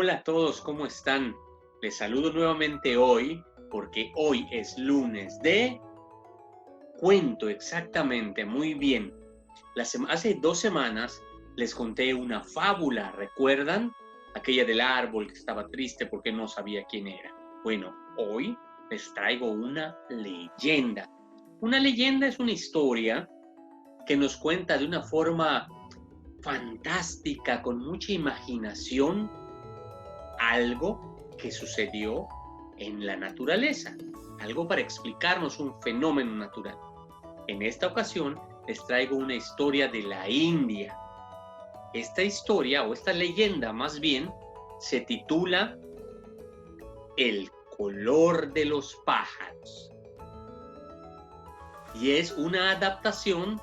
Hola a todos, ¿cómo están? Les saludo nuevamente hoy porque hoy es lunes de cuento exactamente, muy bien. Hace 2 semanas les conté una fábula, ¿recuerdan? Aquella del árbol que estaba triste porque no sabía quién era. Bueno, hoy les traigo una leyenda. Una leyenda es una historia que nos cuenta de una forma fantástica, con mucha imaginación, algo que sucedió en la naturaleza, algo para explicarnos un fenómeno natural. En esta ocasión les traigo una historia de la India. Esta historia, o esta leyenda más bien, se titula El color de los pájaros. Y es una adaptación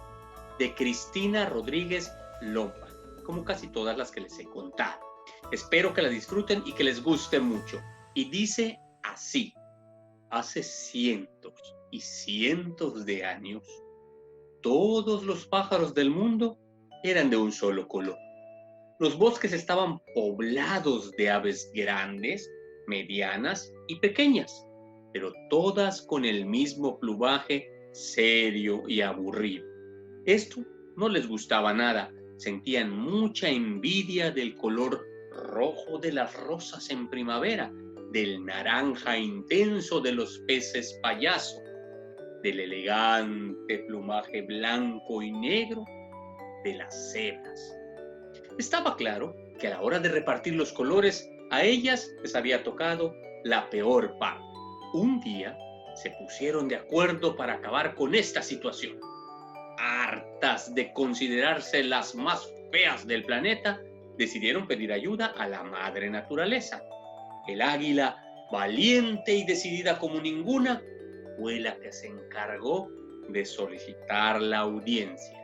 de Cristina Rodríguez Lomba, como casi todas las que les he contado. Espero que la disfruten y que les guste mucho. Y dice así: hace cientos y cientos de años, todos los pájaros del mundo eran de un solo color. Los bosques estaban poblados de aves grandes, medianas y pequeñas, pero todas con el mismo plumaje serio y aburrido. Esto no les gustaba nada, sentían mucha envidia del color rojo de las rosas en primavera, del naranja intenso de los peces payaso, del elegante plumaje blanco y negro de las cebras. Estaba claro que a la hora de repartir los colores, a ellas les había tocado la peor parte. Un día se pusieron de acuerdo para acabar con esta situación. Hartas de considerarse las más feas del planeta, decidieron pedir ayuda a la madre naturaleza. El águila, valiente y decidida como ninguna, fue la que se encargó de solicitar la audiencia.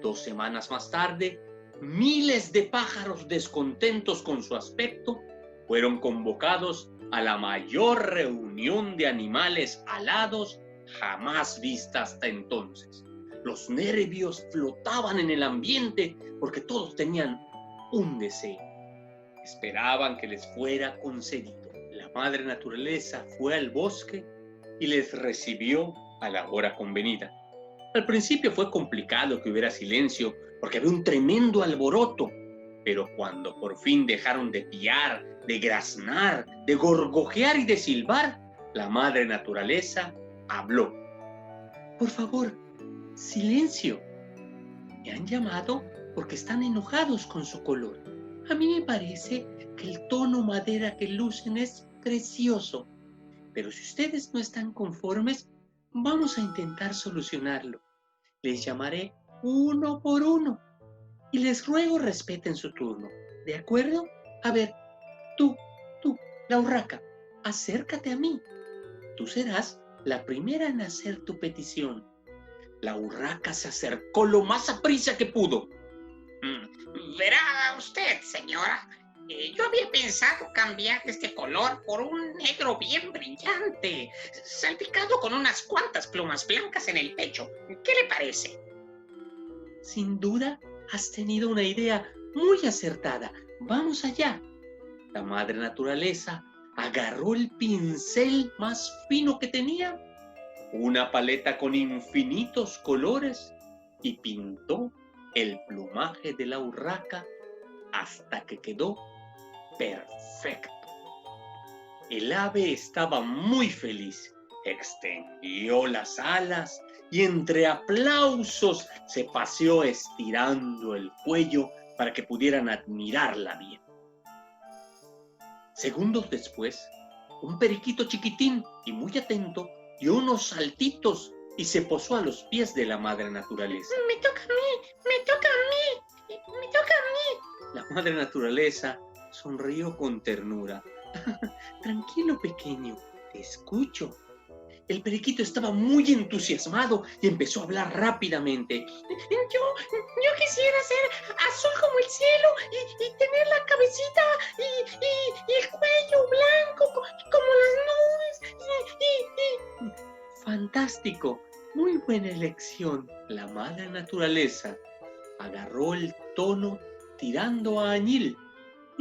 2 semanas más tarde, miles de pájaros descontentos con su aspecto fueron convocados a la mayor reunión de animales alados jamás vista hasta entonces. Los nervios flotaban en el ambiente porque todos tenían un deseo. Esperaban que les fuera concedido. La madre naturaleza fue al bosque y les recibió a la hora convenida. Al principio fue complicado que hubiera silencio porque había un tremendo alboroto, pero cuando por fin dejaron de piar, de graznar, de gorgojear y de silbar, la madre naturaleza habló. Por favor, silencio. Me han llamado porque están enojados con su color. A mí me parece que el tono madera que lucen es precioso, pero si ustedes no están conformes, vamos a intentar solucionarlo. Les llamaré uno por uno y les ruego respeten su turno. ¿De acuerdo? A ver, tú, la urraca, acércate a mí. Tú serás la primera en hacer tu petición. La urraca se acercó lo más aprisa que pudo. Verá usted, señora, yo había pensado cambiar este color por un negro bien brillante, salpicado con unas cuantas plumas blancas en el pecho. ¿Qué le parece? Sin duda, has tenido una idea muy acertada. Vamos allá. La madre naturaleza agarró el pincel más fino que tenía, una paleta con infinitos colores, y pintó el plumaje de la urraca hasta que quedó perfecto. El ave estaba muy feliz, extendió las alas y entre aplausos se paseó estirando el cuello para que pudieran admirarla bien. Segundos después, un periquito chiquitín y muy atento dio unos saltitos y se posó a los pies de la madre naturaleza. Me toca a mí, me toca a mí, me toca a mí. La madre naturaleza sonrió con ternura. Tranquilo, pequeño, te escucho. El periquito estaba muy entusiasmado y empezó a hablar rápidamente. Yo quisiera ser azul como el cielo y tener la cabecita y el cuello blanco como las nubes. Fantástico, muy buena elección. La madre naturaleza agarró el tono tirando a añil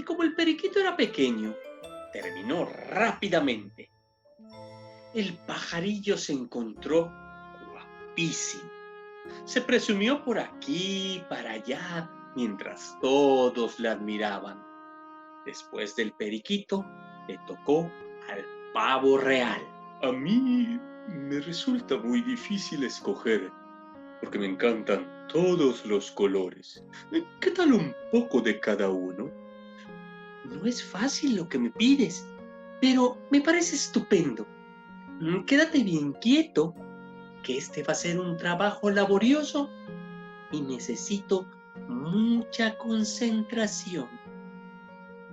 y como el periquito era pequeño, terminó rápidamente. El pajarillo se encontró guapísimo. Se presumió por aquí y para allá mientras todos la admiraban. Después del periquito, le tocó al pavo real. A mí me resulta muy difícil escoger, porque me encantan todos los colores. ¿Qué tal un poco de cada uno? No es fácil lo que me pides, pero me parece estupendo. Quédate bien quieto, que este va a ser un trabajo laborioso y necesito mucha concentración.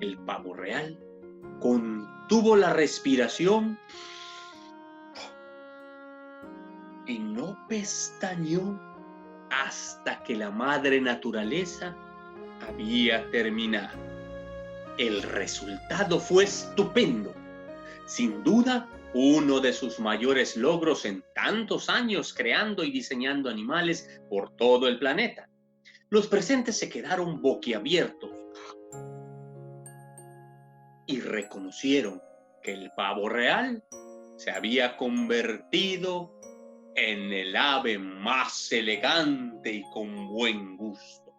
El pavo real contuvo la respiración y no pestañeó hasta que la madre naturaleza había terminado. El resultado fue estupendo. Sin duda, uno de sus mayores logros en tantos años creando y diseñando animales por todo el planeta. Los presentes se quedaron boquiabiertos y reconocieron que el pavo real se había convertido en el ave más elegante y con buen gusto.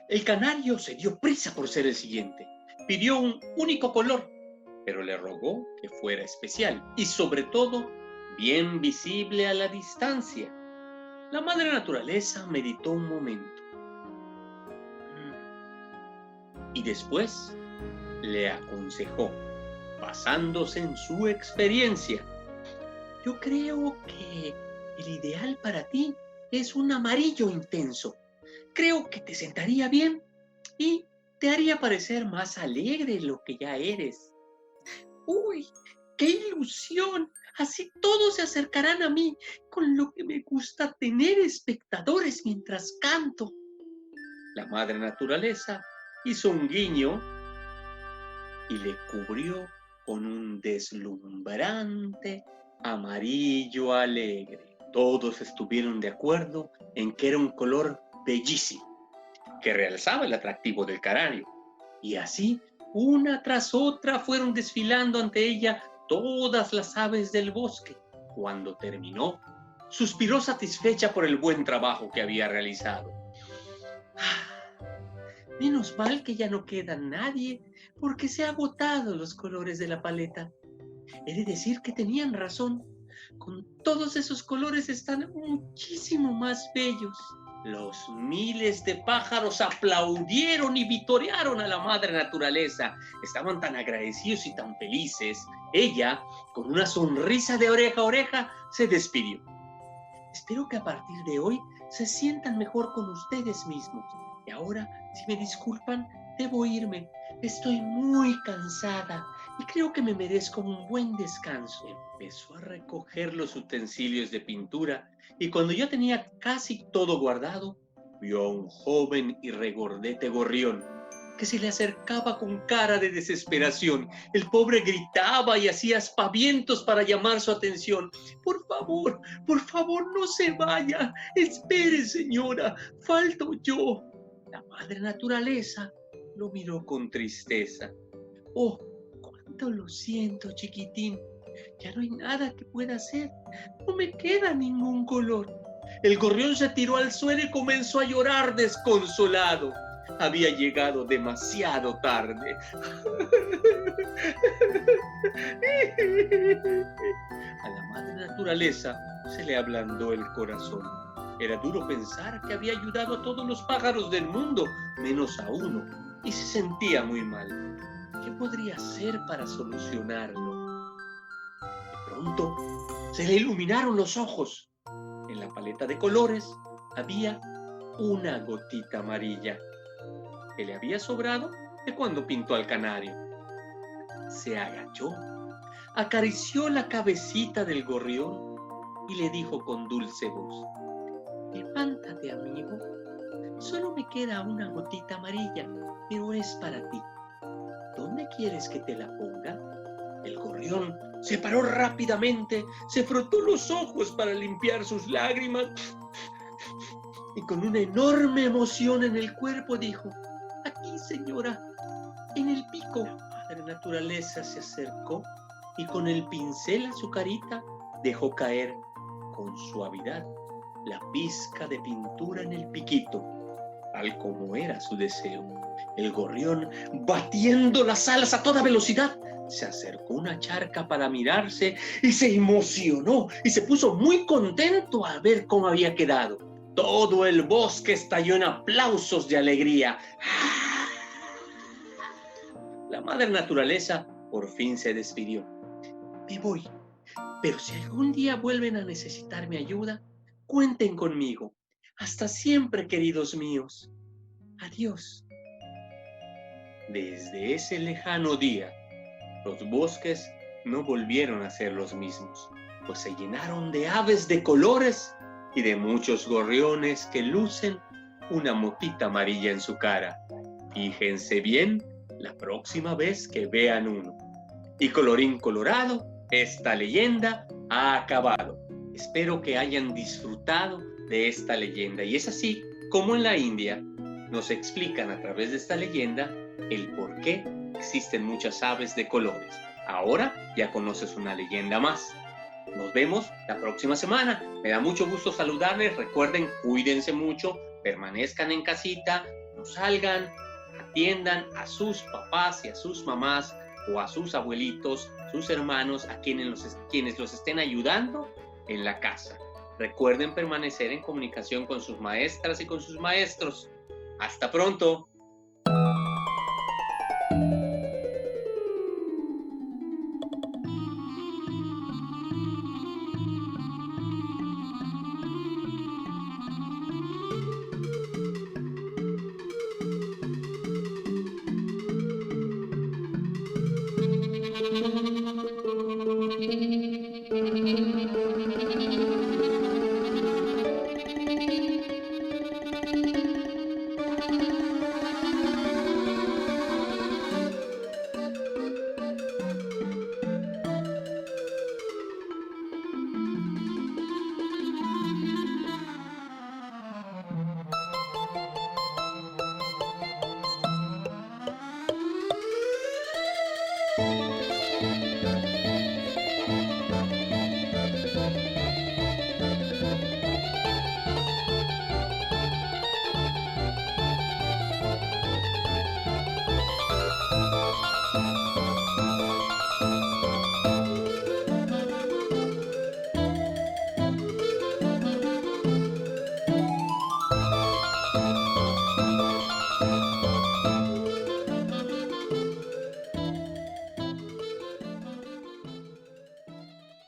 El canario se dio prisa por ser el siguiente. Pidió un único color, pero le rogó que fuera especial y sobre todo bien visible a la distancia. La madre naturaleza meditó un momento y después le aconsejó, basándose en su experiencia: yo creo que el ideal para ti es un amarillo intenso. Creo que te sentaría bien y te haría parecer más alegre de lo que ya eres. ¡Uy! ¡Qué ilusión! Así todos se acercarán a mí, con lo que me gusta tener espectadores mientras canto. La madre naturaleza hizo un guiño y le cubrió con un deslumbrante amarillo alegre. Todos estuvieron de acuerdo en que era un color bellísimo, que realzaba el atractivo del canario. Y así, una tras otra, fueron desfilando ante ella todas las aves del bosque. Cuando terminó, suspiró satisfecha por el buen trabajo que había realizado. Menos mal que ya no queda nadie, porque se han agotado los colores de la paleta. He de decir que tenían razón. Con todos esos colores están muchísimo más bellos. Los miles de pájaros aplaudieron y vitorearon a la madre naturaleza. Estaban tan agradecidos y tan felices. Ella, con una sonrisa de oreja a oreja, se despidió. Espero que a partir de hoy se sientan mejor con ustedes mismos. Y ahora, si me disculpan, debo irme. Estoy muy cansada y creo que me merezco un buen descanso. Empezó a recoger los utensilios de pintura y cuando ya tenía casi todo guardado, vio a un joven y regordete gorrión que se le acercaba con cara de desesperación. El pobre gritaba y hacía aspavientos para llamar su atención. Por favor, no se vaya. Espere, señora, falto yo. La madre naturaleza lo miró con tristeza. Oh, cuánto lo siento, chiquitín. Ya no hay nada que pueda hacer. No me queda ningún color. El gorrión se tiró al suelo y comenzó a llorar desconsolado. Había llegado demasiado tarde. A la madre naturaleza se le ablandó el corazón. Era duro pensar que había ayudado a todos los pájaros del mundo, menos a uno, y se sentía muy mal. ¿Qué podría hacer para solucionarlo? De pronto se le iluminaron los ojos. En la paleta de colores había una gotita amarilla que le había sobrado de cuando pintó al canario. Se agachó, acarició la cabecita del gorrión y le dijo con dulce voz: levántate, amigo. Solo me queda una gotita amarilla, pero es para ti. ¿Dónde quieres que te la ponga? El gorrión se paró rápidamente, se frotó los ojos para limpiar sus lágrimas y con una enorme emoción en el cuerpo dijo: aquí, señora, en el pico. La madre naturaleza se acercó y con el pincel a su carita dejó caer con suavidad la pizca de pintura en el piquito, tal como era su deseo. El gorrión, batiendo las alas a toda velocidad, se acercó a una charca para mirarse y se emocionó y se puso muy contento al ver cómo había quedado. Todo el bosque estalló en aplausos de alegría. La madre naturaleza por fin se despidió. Me voy, pero si algún día vuelven a necesitar mi ayuda, cuenten conmigo. Hasta siempre, queridos míos. Adiós. Desde ese lejano día, los bosques no volvieron a ser los mismos, pues se llenaron de aves de colores y de muchos gorriones que lucen una motita amarilla en su cara. Fíjense bien la próxima vez que vean uno. Y colorín colorado, esta leyenda ha acabado. Espero que hayan disfrutado de esta leyenda. Y es así como en la India nos explican a través de esta leyenda el por qué existen muchas aves de colores. Ahora ya conoces una leyenda más. Nos vemos la próxima semana. Me da mucho gusto saludarles. Recuerden, cuídense mucho, permanezcan en casita, no salgan, atiendan a sus papás y a sus mamás o a sus abuelitos, sus hermanos, a quienes los estén ayudando en la casa. Recuerden permanecer en comunicación con sus maestras y con sus maestros. Hasta pronto.